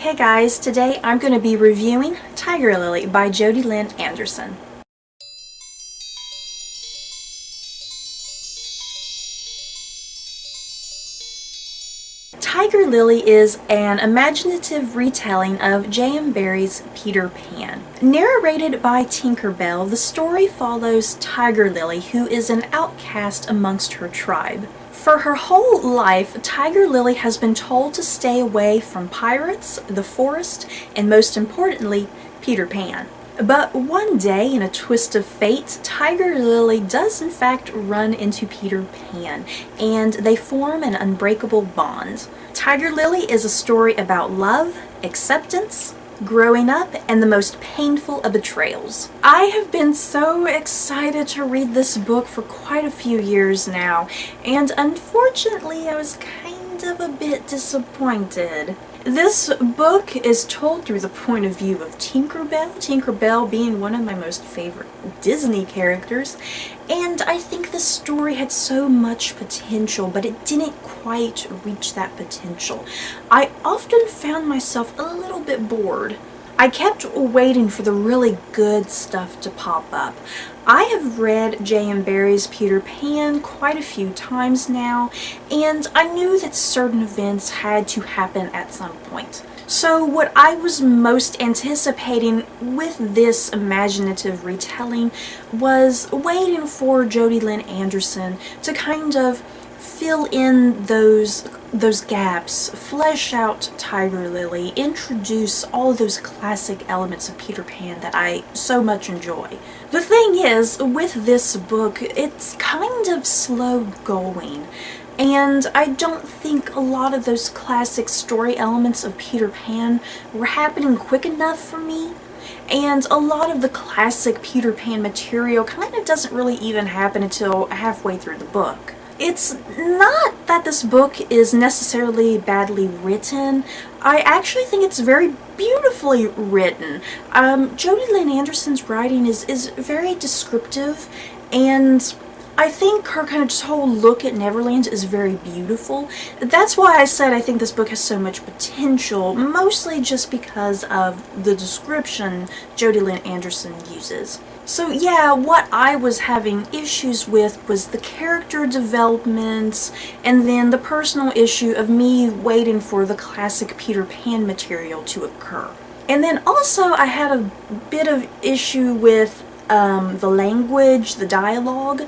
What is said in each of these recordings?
Hey guys, today I'm going to be reviewing Tiger Lily by Jodi Lynn Anderson. Tiger Lily is an imaginative retelling of J.M. Barrie's Peter Pan. Narrated by Tinker Bell, the story follows Tiger Lily, who is an outcast amongst her tribe. For her whole life, Tiger Lily has been told to stay away from pirates, the forest, and most importantly, Peter Pan. But one day, in a twist of fate, Tiger Lily does in fact run into Peter Pan, and they form an unbreakable bond. Tiger Lily is a story about love, acceptance, growing up, and the most painful of betrayals. I have been so excited to read this book for quite a few years now, and unfortunately I was kind of a bit disappointed. This book is told through the point of view of Tinker Bell being one of my most favorite Disney characters, and I think this story had so much potential, but it didn't quite reach that potential. I often found myself a little bit bored. I kept waiting for the really good stuff to pop up. I have read J.M. Barrie's Peter Pan quite a few times now, and I knew that certain events had to happen at some point. So what I was most anticipating with this imaginative retelling was waiting for Jodi Lynn Anderson to kind of fill in those gaps, flesh out Tiger Lily, introduce all those classic elements of Peter Pan that I so much enjoy. The thing is, with this book, it's kind of slow going, and I don't think a lot of those classic story elements of Peter Pan were happening quick enough for me. And a lot of the classic Peter Pan material kind of doesn't really even happen until halfway through the book. It's not that this book is necessarily badly written. I actually think it's very beautifully written. Jodi Lynn Anderson's writing is very descriptive, and I think her kind of just whole look at Neverland is very beautiful. That's why I said I think this book has so much potential, mostly just because of the description Jodi Lynn Anderson uses. So yeah, what I was having issues with was the character development, and then the personal issue of me waiting for the classic Peter Pan material to occur. And then also I had a bit of issue with the language, the dialogue.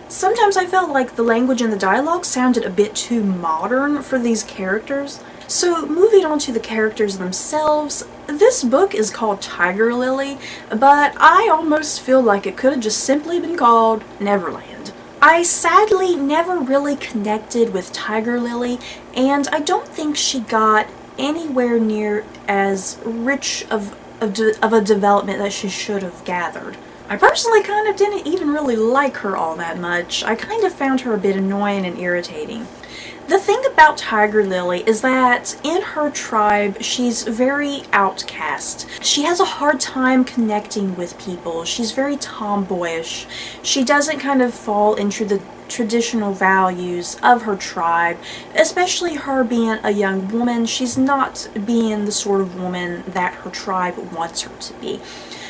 Sometimes I felt like the language and the dialogue sounded a bit too modern for these characters. So moving on to the characters themselves, this book is called Tiger Lily, but I almost feel like it could have just simply been called Neverland. I sadly never really connected with Tiger Lily, and I don't think she got anywhere near as rich of a development that she should have gathered. I personally kind of didn't even really like her all that much. I kind of found her a bit annoying and irritating. The thing about Tiger Lily is that in her tribe, she's very outcast. She has a hard time connecting with people. She's very tomboyish. She doesn't kind of fall into the traditional values of her tribe, especially her being a young woman. She's not being the sort of woman that her tribe wants her to be.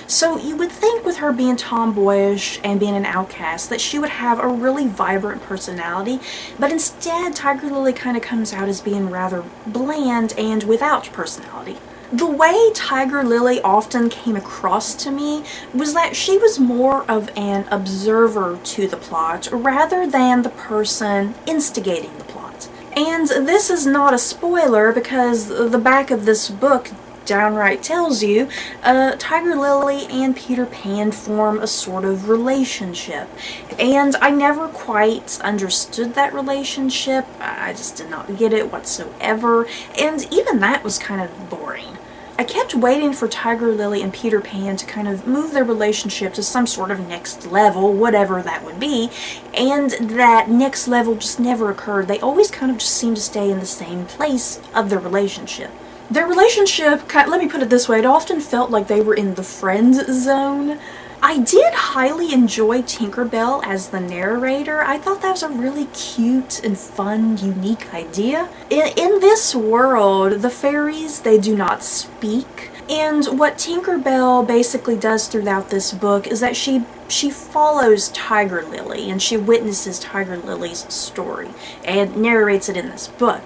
So you would think with her being tomboyish and being an outcast that she would have a really vibrant personality, but instead Tiger Lily kind of comes out as being rather bland and without personality. The way Tiger Lily often came across to me was that she was more of an observer to the plot rather than the person instigating the plot. And this is not a spoiler because the back of this book downright tells you Tiger Lily and Peter Pan form a sort of relationship, and I never quite understood that relationship. I just did not get it whatsoever, and even that was kind of boring. I kept waiting for Tiger Lily and Peter Pan to kind of move their relationship to some sort of next level, whatever that would be, and that next level just never occurred. They always kind of just seemed to stay in the same place of their relationship. Their relationship, let me put it this way, it often felt like they were in the friend zone. I did highly enjoy Tinkerbell as the narrator. I thought that was a really cute and fun, unique idea. In this world, the fairies, they do not speak. And what Tinkerbell basically does throughout this book is that she follows Tiger Lily and she witnesses Tiger Lily's story and narrates it in this book.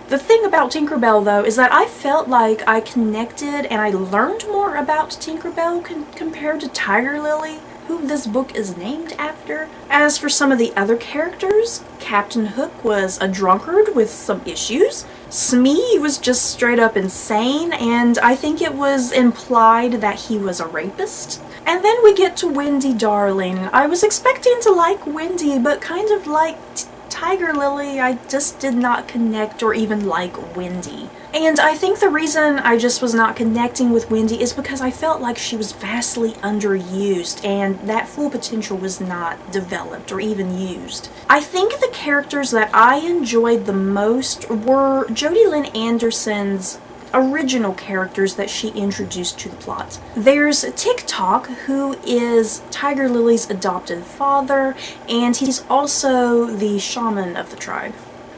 The thing about Tinkerbell, though, is that I felt like I connected and I learned more about Tinkerbell compared to Tiger Lily, who this book is named after. As for some of the other characters, Captain Hook was a drunkard with some issues. Smee was just straight up insane, and I think it was implied that he was a rapist. And then we get to Wendy Darling. I was expecting to like Wendy, but kind of like Tiger Lily, I just did not connect or even like Wendy. And I think the reason I just was not connecting with Wendy is because I felt like she was vastly underused and that full potential was not developed or even used. I think the characters that I enjoyed the most were Jodi Lynn Anderson's original characters that she introduced to the plot. There's TikTok, who is Tiger Lily's adopted father, and he's also the shaman of the tribe.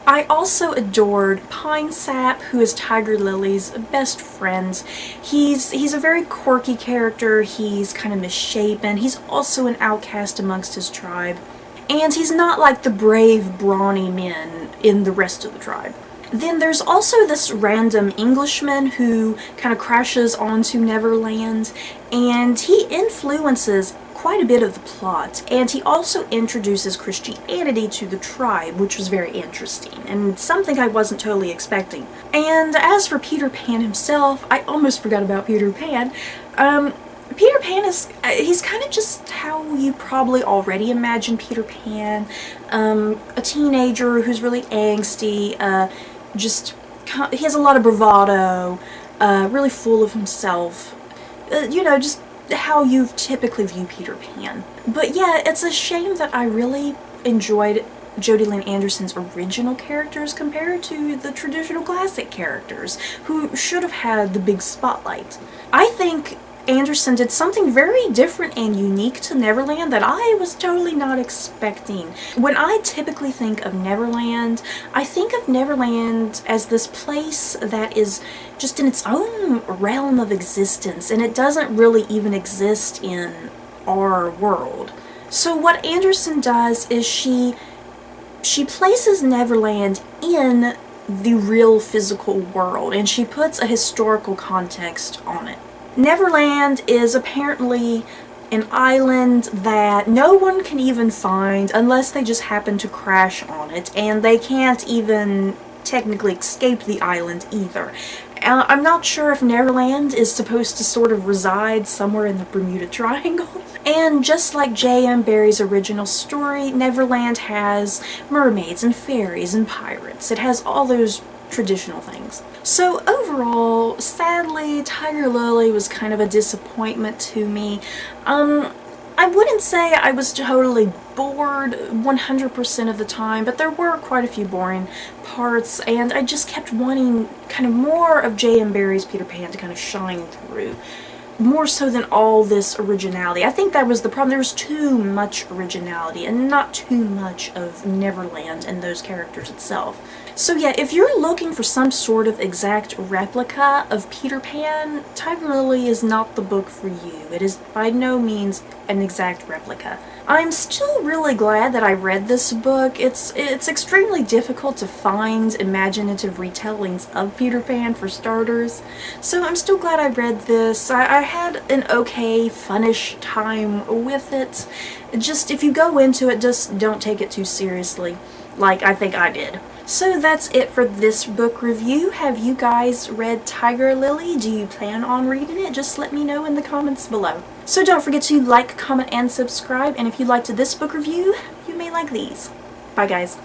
I also adored Pine Sap, who is Tiger Lily's best friend. He's a very quirky character, he's kind of misshapen, he's also an outcast amongst his tribe, and he's not like the brave, brawny men in the rest of the tribe. Then there's also this random Englishman who kind of crashes onto Neverland, and he influences quite a bit of the plot, and he also introduces Christianity to the tribe, which was very interesting, and something I wasn't totally expecting. And as for Peter Pan himself, I almost forgot about Peter Pan. Peter Pan he's kind of just how you probably already imagine Peter Pan, a teenager who's really angsty, he has a lot of bravado, really full of himself, you know, just how you typically view Peter Pan. But yeah, it's a shame that I really enjoyed Jodi Lynn Anderson's original characters compared to the traditional classic characters, who should have had the big spotlight. I think Anderson did something very different and unique to Neverland that I was totally not expecting. When I typically think of Neverland, I think of Neverland as this place that is just in its own realm of existence, and it doesn't really even exist in our world. So what Anderson does is she places Neverland in the real physical world, and she puts a historical context on it. Neverland is apparently an island that no one can even find unless they just happen to crash on it, and they can't even technically escape the island either. I'm not sure if Neverland is supposed to sort of reside somewhere in the Bermuda Triangle. And just like J.M. Barrie's original story, Neverland has mermaids and fairies and pirates. It has all those traditional things. So overall, sadly, Tiger Lily was kind of a disappointment to me. I wouldn't say I was totally bored 100% of the time, but there were quite a few boring parts, and I just kept wanting kind of more of J.M. Barrie's Peter Pan to kind of shine through. More so than all this originality. I think that was the problem. There was too much originality and not too much of Neverland and those characters itself. So yeah, if you're looking for some sort of exact replica of Peter Pan, Tiger Lily is not the book for you. It is by no means an exact replica. I'm still really glad that I read this book. It's extremely difficult to find imaginative retellings of Peter Pan, for starters. So I'm still glad I read this. I had an okay, funnish time with it. Just, if you go into it, just don't take it too seriously, like I think I did. So that's it for this book review. Have you guys read Tiger Lily? Do you plan on reading it? Just let me know in the comments below. So don't forget to like, comment, and subscribe, and if you liked this book review, you may like these. Bye guys.